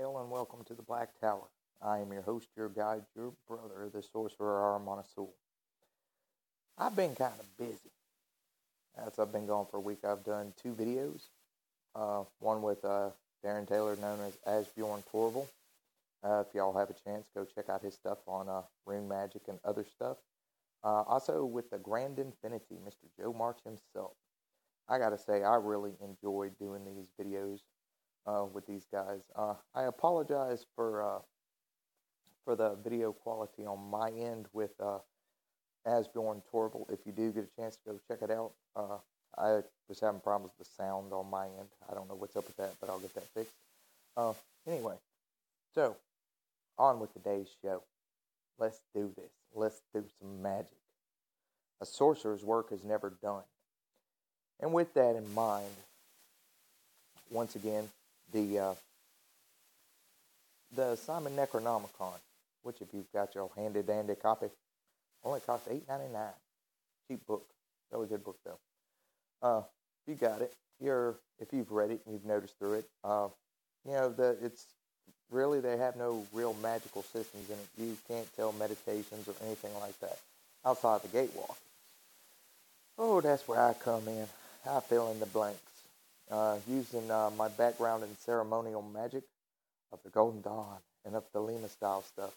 Hail and welcome to the Black Tower. I am your host, your guide, your brother, the Sorcerer Monasul. I've been kind of busy. As I've been gone for a week, I've done 2 videos. One with Darren Taylor, known as Asbjorn Torval. If y'all have a chance, go check out his stuff on rune magic and other stuff. Also with the Grand Infinity, Mr. Joe March himself. I gotta say, I really enjoyed doing these videos with these guys. I apologize for the video quality on my end with Asbjorn Torval. If you do get a chance to go check it out, I was having problems with the sound on my end. I don't know what's up with that, but I'll get that fixed. Anyway, so on with today's show. Let's do this. Let's do some magic. A sorcerer's work is never done. And with that in mind, once again, the Simon Necronomicon, which if you've got your handy-dandy copy, only costs $8.99. Cheap book. Really good book, though. If you got it, if you've read it and you've noticed through it, it's really, they have no real magical systems in it. You can't tell meditations or anything like that outside the gatewalk. Oh, that's where I come in. I fill in the blanks. Using my background in ceremonial magic of the Golden Dawn and of the Lima style stuff.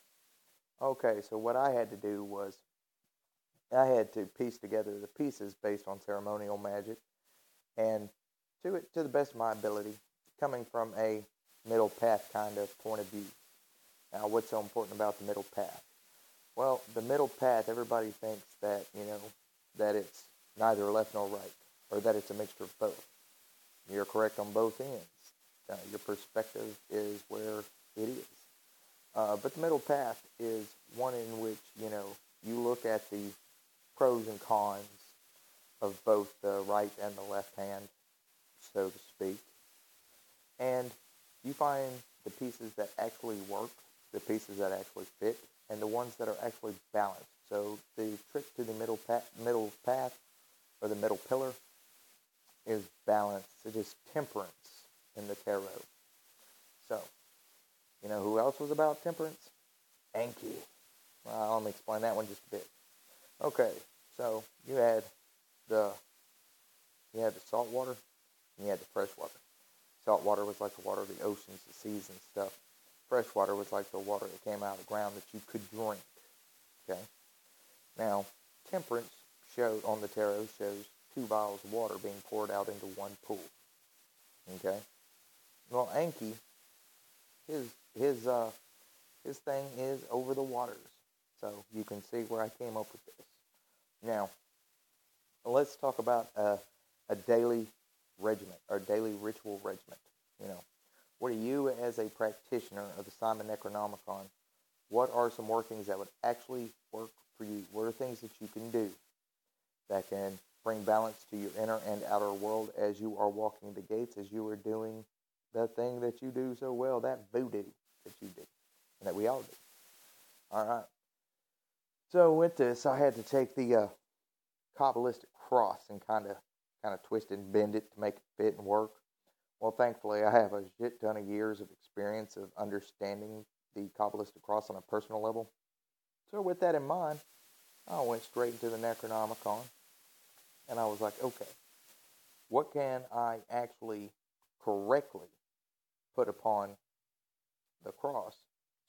Okay, so what I had to do was I had to piece together the pieces based on ceremonial magic, and to the best of my ability, coming from a middle path kind of point of view. Now, what's so important about the middle path? Well, the middle path, everybody thinks that, that it's neither left nor right, or that it's a mixture of both. You're correct on both ends. Your perspective is where it is. But the middle path is one in which, you look at the pros and cons of both the right and the left hand, so to speak. And you find the pieces that actually work, the pieces that actually fit, and the ones that are actually balanced. So the trick to the middle path, or the middle pillar, is balance. It is temperance in the tarot. So, who else was about temperance? Enki. Well, let me explain that one just a bit. Okay, so you had the salt water, and you had the fresh water. Salt water was like the water of the oceans, the seas, and stuff. Fresh water was like the water that came out of the ground that you could drink. Okay. Now, temperance on the tarot shows 2 vials of water being poured out into one pool. Okay. Well, Enki, his thing is over the waters. So you can see where I came up with this. Now, let's talk about a daily regiment, or daily ritual regiment. What are you, as a practitioner of the Simon Necronomicon, what are some workings that would actually work for you? What are things that you can do that can bring balance to your inner and outer world as you are walking the gates, as you are doing the thing that you do so well, that voodoo that you do, and that we all do. All right. So with this, I had to take the Kabbalistic cross and kind of twist it and bend it to make it fit and work. Well, thankfully, I have a shit ton of years of experience of understanding the Kabbalistic cross on a personal level. So with that in mind, I went straight into the Necronomicon, and I was like, okay, what can I actually correctly put upon the cross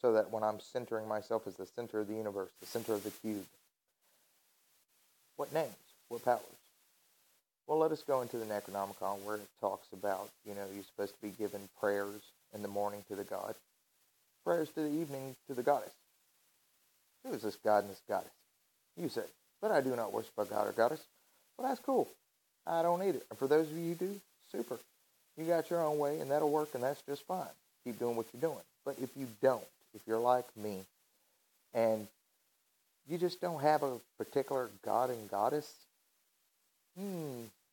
so that when I'm centering myself as the center of the universe, the center of the cube, what names, what powers? Well, let us go into the Necronomicon where it talks about, you're supposed to be given prayers in the morning to the god, prayers to the evening to the goddess. Who is this god and this goddess? You say, but I do not worship a god or goddess. Well, that's cool. I don't either. And for those of you who do, super. You got your own way, and that'll work, and that's just fine. Keep doing what you're doing. But if you don't, if you're like me, and you just don't have a particular god and goddess,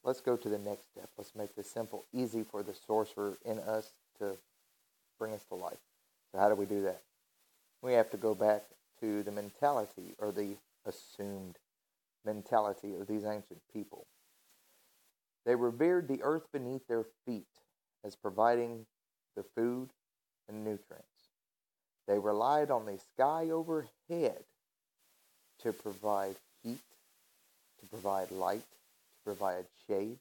let's go to the next step. Let's make this simple, easy for the sorcerer in us to bring us to life. So how do we do that? We have to go back to the mentality, or the assumed mentality of these ancient people. They revered the earth beneath their feet as providing the food and nutrients. relied on the sky overhead to provide heat, to provide light, to provide shade,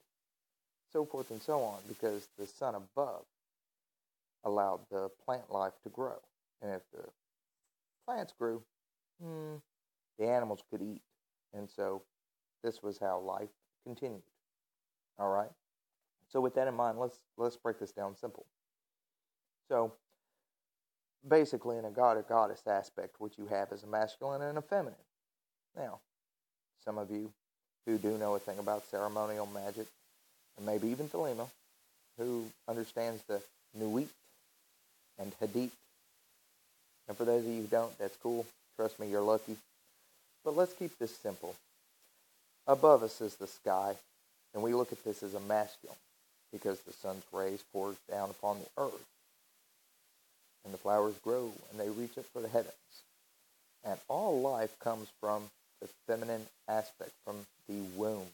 so forth and so on, because the sun above allowed the plant life to grow. And if the plants grew, the animals could eat. And so this was how life continued. All right? So with that in mind, let's break this down simple. So basically, in a god or goddess aspect, what you have is a masculine and a feminine. Now, some of you who do know a thing about ceremonial magic, and maybe even Thelema, who understands the Nuit and Hadith. And for those of you who don't, that's cool. Trust me, you're lucky. But let's keep this simple. Above us is the sky, and we look at this as a masculine, because the sun's rays pours down upon the earth, and the flowers grow, and they reach up for the heavens. And all life comes from the feminine aspect, from the womb.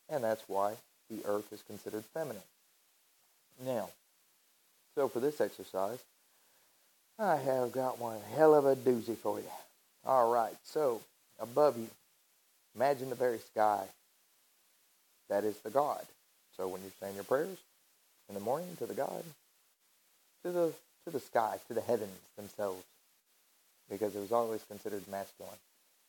And that's why the earth is considered feminine. Now, so for this exercise, I have got one hell of a doozy for you. All right, so above you, imagine the very sky. That is the God. So when you're saying your prayers in the morning to the God, to the sky, to the heavens themselves, because it was always considered masculine.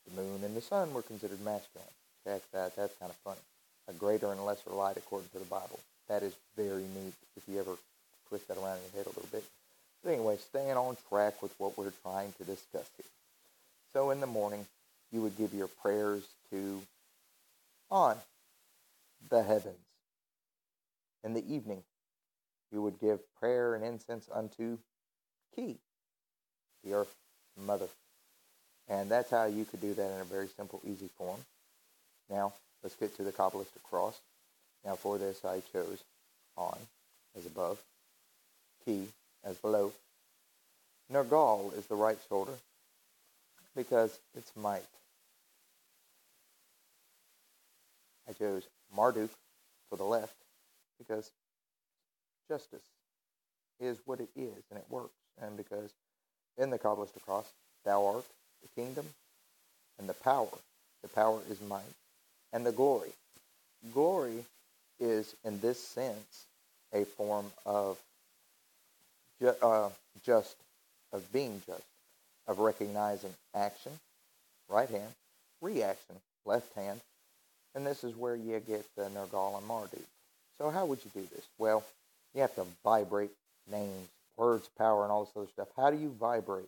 The moon and the sun were considered masculine. Check that. That's kind of funny. A greater and lesser light according to the Bible. That is very neat if you ever twist that around in your head a little bit. But anyway, staying on track with what we're trying to discuss here. So in the morning, you would give your prayers to on the heavens. In the evening, you would give prayer and incense unto Ki, the earth mother. And that's how you could do that in a very simple, easy form. Now, let's get to the Kabbalistic cross. Now, for this, I chose on as above, Ki as below. Nergal is the right shoulder because it's might. I chose Marduk for the left because justice is what it is and it works. And because in the Kabbalistic cross, thou art the kingdom and the power. The power is might. And the glory. Glory is, in this sense, a form of being just, of recognizing action, right hand, reaction, left hand, and this is where you get the Nergal and Marduk. So how would you do this? Well, you have to vibrate names, words, power, and all this other stuff. How do you vibrate?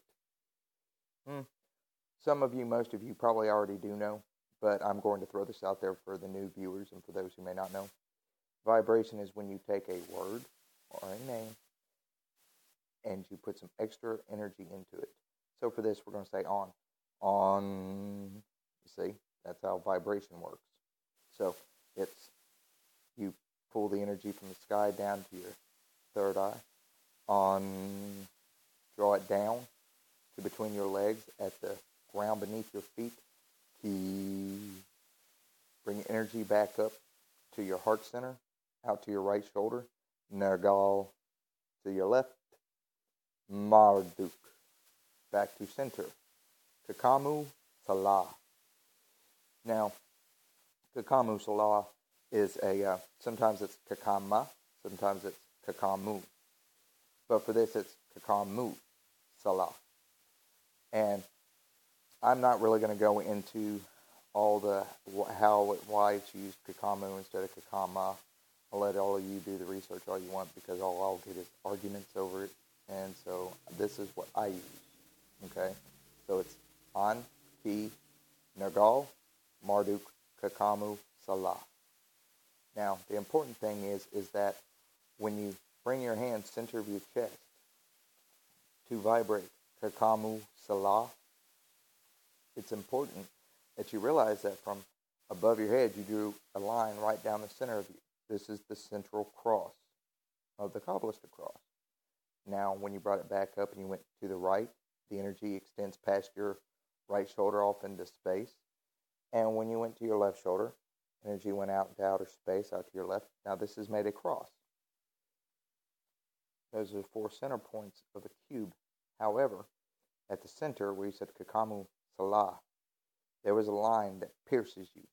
Some of you, most of you probably already do know, but I'm going to throw this out there for the new viewers and for those who may not know. Vibration is when you take a word or a name and you put some extra energy into it. So for this, we're going to say on. On. You see, that's how vibration works. So it's, you pull the energy from the sky down to your third eye. On. Draw it down to between your legs at the ground beneath your feet. Bring energy back up to your heart center, out to your right shoulder. Nergal to your left. Marduk back to center. Kakamu Salah. Now, Kakamu Salah is a, sometimes it's Kakama, sometimes it's Kakamu. But for this, it's Kakamu Salah. And I'm not really going to go into all the why it's used Kakamu instead of Kakama. I'll let all of you do the research all you want because all I'll get is arguments over it. And so this is what I use. Okay? So it's An, Ki, Nergal, Marduk, Kakamu, Salah. Now, the important thing is that when you bring your hand center of your chest to vibrate Kakamu, Salah, it's important that you realize that from above your head, you drew a line right down the center of you. This is the central cross of the Kabbalistic cross. Now, when you brought it back up and you went to the right, the energy extends past your right shoulder off into space. And when you went to your left shoulder, energy went out into outer space, out to your left. Now, this is made a cross. Those are the four center points of a cube. However, at the center where you said Kakamu Salah, there was a line that pierces you.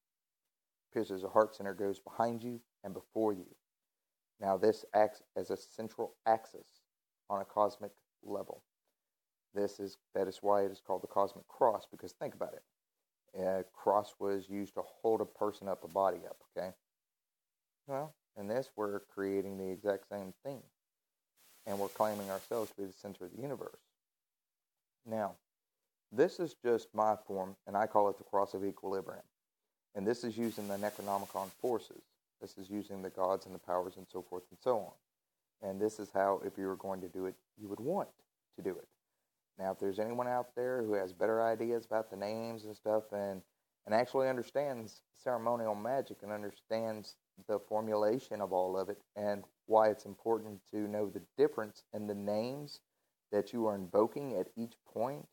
Pierces the heart center, goes behind you and before you. Now this acts as a central axis on a cosmic level. That is why it is called the cosmic cross, because think about it. A cross was used to hold a person up, a body up, okay? Well, in this, we're creating the exact same thing. And we're claiming ourselves to be the center of the universe. Now, this is just my form, and I call it the cross of equilibrium. And this is using the Necronomicon forces. This is using the gods and the powers and so forth and so on. And this is how, if you were going to do it, you would want to do it. Now, if there's anyone out there who has better ideas about the names and stuff and actually understands ceremonial magic and understands the formulation of all of it and why it's important to know the difference in the names that you are invoking at each point,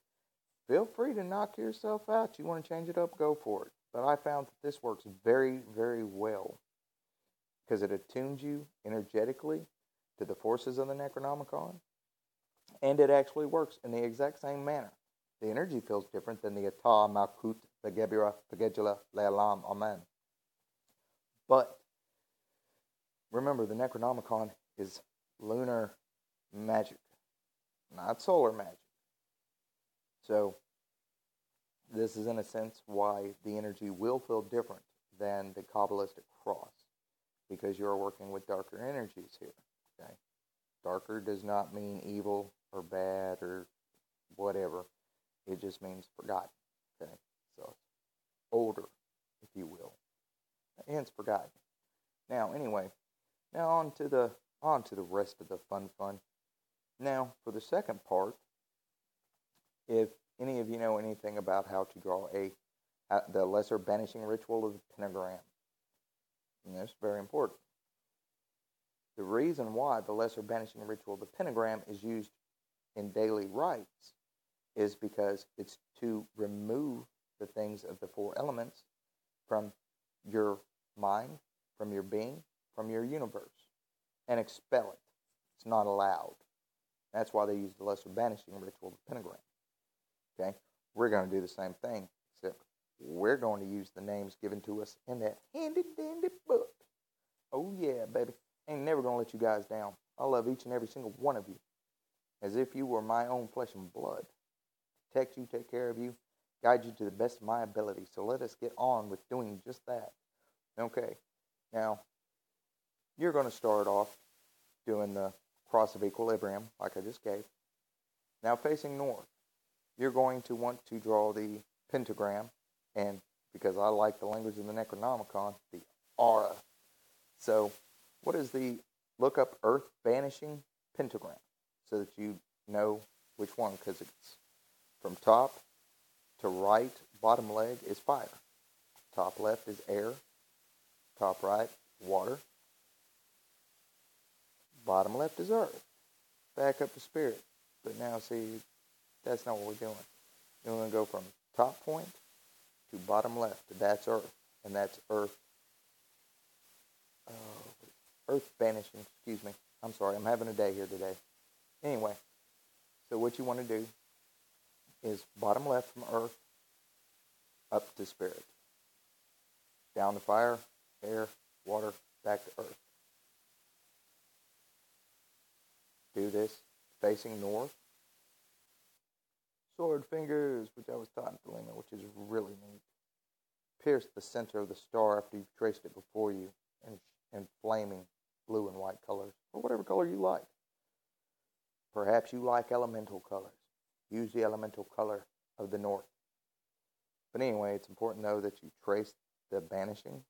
feel free to knock yourself out. You want to change it up, go for it. But I found that this works very, very well because it attunes you energetically to the forces of the Necronomicon. And it actually works in the exact same manner. The energy feels different than the Ata, Malkut, the Gebira, Pagedula, Le'alam, Amen. But remember, the Necronomicon is lunar magic, not solar magic. So this is, in a sense, why the energy will feel different than the Kabbalistic cross, because you're working with darker energies here. Okay, darker does not mean evil or bad or whatever. It just means forgotten. Okay, so it's older, if you will, hence forgotten. Now, anyway, now on to the rest of the fun. Now, for the second part, if any of you know anything about how to draw the lesser banishing ritual of the pentagram, and that's very important. The reason why the lesser banishing ritual of the pentagram is used in daily rites is because it's to remove the things of the four elements from your mind, from your being, from your universe, and expel it. It's not allowed. That's why they use the lesser banishing ritual of the pentagram. Okay? We're going to do the same thing, except we're going to use the names given to us in that handy-dandy book. Oh, yeah, baby. Ain't never going to let you guys down. I love each and every single one of you as if you were my own flesh and blood. Protect you, take care of you, guide you to the best of my ability. So let us get on with doing just that. Okay. Now, you're going to start off doing the cross of equilibrium, like I just gave. Now, facing north, you're going to want to draw the pentagram, and because I like the language of the Necronomicon, the aura. So, what is the look up earth banishing pentagram so that you know which one, because it's from top to right, bottom leg is fire. Top left is air. Top right, water. Bottom left is earth. Back up to spirit. But now, see, that's not what we're doing. We're going to go from top point to bottom left. That's earth. And that's earth. Earth banishing. Excuse me. I'm sorry. I'm having a day here today. Anyway. So what you want to do is bottom left from earth up to spirit. Down to fire, air, water, back to earth. Do this facing north. Sword fingers, which I was taught in Thelema, which is really neat. Pierce the center of the star after you've traced it before you in flaming blue and white colors, or whatever color you like. Perhaps you like elemental colors. Use the elemental color of the north. But anyway, it's important, though, that you trace the banishing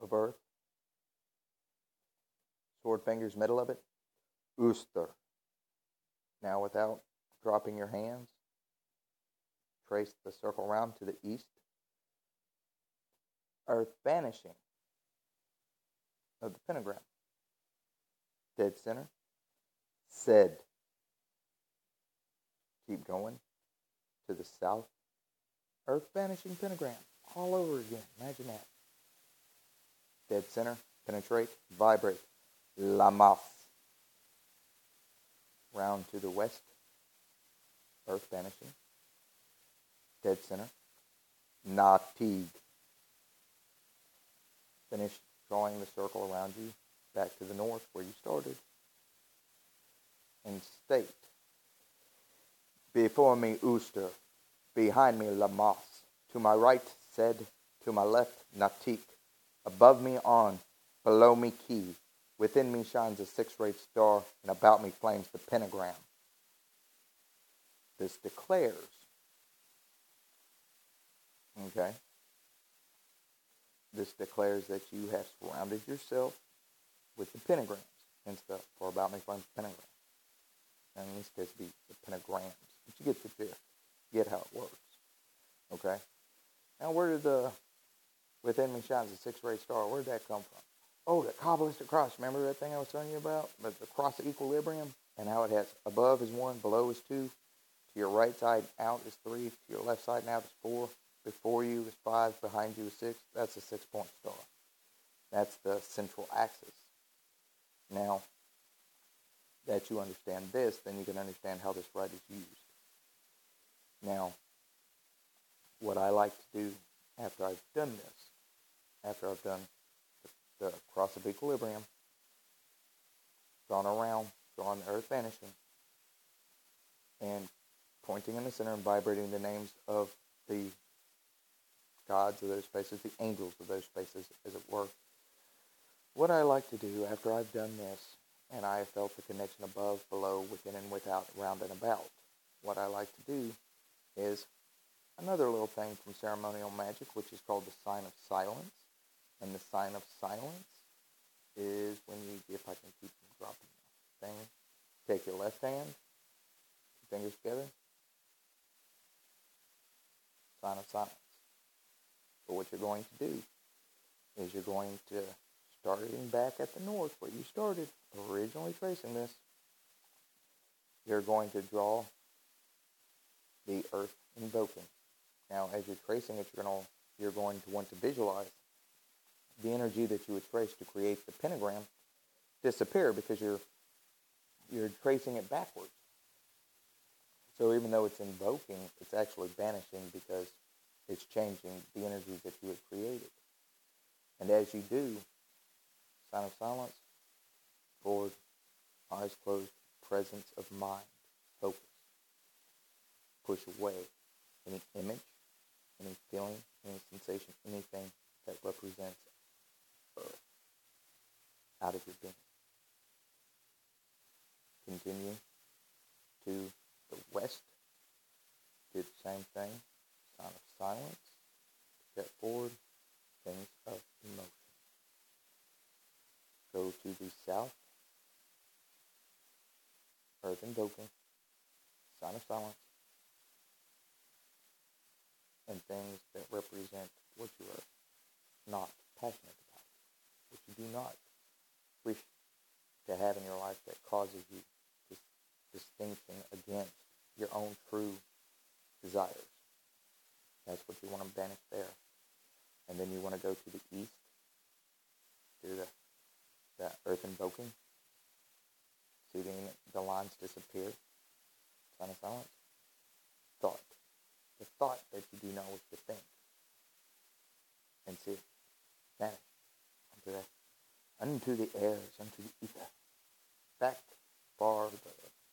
of earth. Sword fingers, middle of it. Uster. Now, without dropping your hands, trace the circle around to the east. Earth banishing of the pentagram. Dead center. Said. Keep going to the south. Earth banishing pentagram. All over again. Imagine that. Dead center. Penetrate. Vibrate. Lamas. Round to the west. earth banishing, dead center, Natig. Finish drawing the circle around you back to the north where you started. And state, before me Uster, behind me Lamas, to my right Sed, to my left Natik, above me On, below me Ki, within me shines a six-rayed star, and about me flames the pentagram. This declares, okay, this declares that you have surrounded yourself with the pentagrams and stuff, for about me flames the pentagram. And in this case, it'd be the pentagrams. But you get the gist. You get how it works. Okay? Now, where did the within me shines a six-rayed star? Where did that come from? Oh, the Kabbalistic cross. Remember that thing I was telling you about? But the cross of equilibrium and how it has above is 1, below is 2, to your right side out is 3, to your left side and out is 4, before you is 5, behind you is 6. That's a 6-point star. That's the central axis. Now, that you understand this, then you can understand how this rite is used. Now, what I like to do after I've done this, after I've done the cross of equilibrium, drawn around, drawn the earth vanishing, and pointing in the center and vibrating the names of the gods of those spaces, the angels of those spaces, as it were. What I like to do after I've done this, and I have felt the connection above, below, within and without, round and about, what I like to do is another little thing from ceremonial magic, which is called the sign of silence. And the sign of silence is when you, if I can keep dropping the thing, take your left hand, fingers together, sign of silence. So what you're going to do is you're going to, starting back at the north where you started, originally tracing this, you're going to draw the earth invoking. Now, as you're tracing it, you're going to want to visualize the energy that you would trace to create the pentagram disappear, because you're tracing it backwards. So even though it's invoking, it's actually banishing, because it's changing the energies that you had created. And as you do, sign of silence, forward, eyes closed, presence of mind, focus. Push away any image, any feeling, any sensation, anything that represents earth out of your being. Continue to the west. Do the same thing. Sign of silence. Step forward. Things of emotion. Go to the south. Earth invoking. Sign of silence. And things that represent what you are not passionate about, what you do not wish to have in your life, that causes you this distinction against your own true desires. That's what you want to banish there. And then you want to go to the east, do the earth invoking, seeing the lines disappear, sign of silence, thought. The thought that you do not wish to think, and see it vanish unto the airs, unto the ether, back far the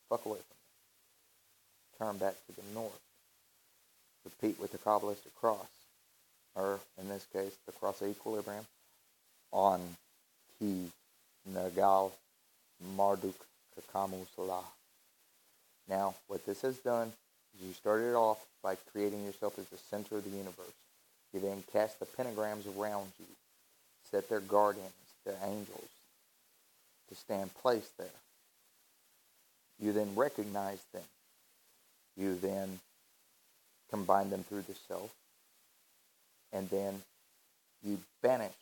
fuck away from it. Turn back to the north. Repeat with the Kabbalistic cross, or in this case, the cross of equilibrium, on Ki Nagal Marduk Kakamu Salah. Now, what this has done is you started off by creating yourself as the center of the universe. You then cast the pentagrams around you, set their guardians, their angels, to stand placed there. You then recognize them. You then combine them through the self. And then you banished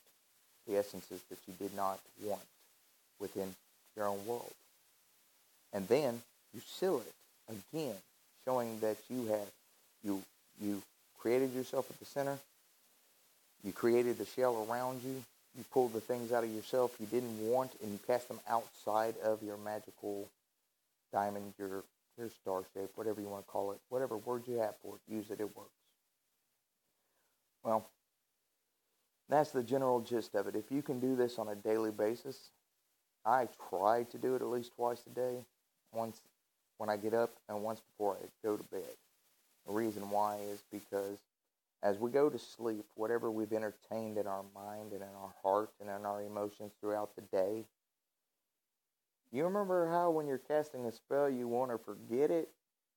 the essences that you did not want within your own world. And then you seal it again, showing that you created yourself at the center. You created the shell around you. You pulled the things out of yourself you didn't want, and you cast them outside of your magical diamond, your your star shape, whatever you want to call it, whatever word you have for it, use it, it works. Well, that's the general gist of it. If you can do this on a daily basis, I try to do it at least twice a day, once when I get up and once before I go to bed. The reason why is because as we go to sleep, whatever we've entertained in our mind and in our heart and in our emotions throughout the day, you remember how when you're casting a spell, you want to forget it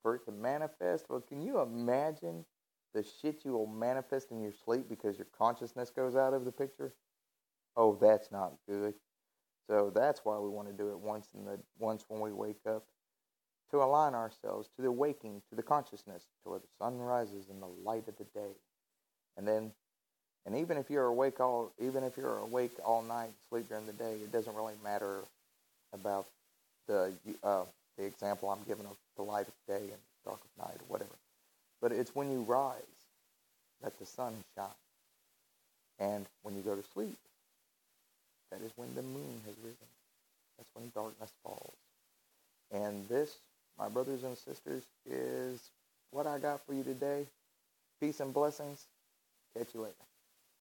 for it to manifest? Well, can you imagine the shit you will manifest in your sleep because your consciousness goes out of the picture? Oh, that's not good. So that's why we want to do it once when we wake up, to align ourselves to the waking, to the consciousness, to where the sun rises in the light of the day. And even if you're awake all night, sleep during the day, it doesn't really matter about the example I'm giving of the light of day and dark of night or whatever. But it's when you rise that the sun shines. And when you go to sleep, that is when the moon has risen. That's when darkness falls. And this, my brothers and sisters, is what I got for you today. Peace and blessings. Catch you later.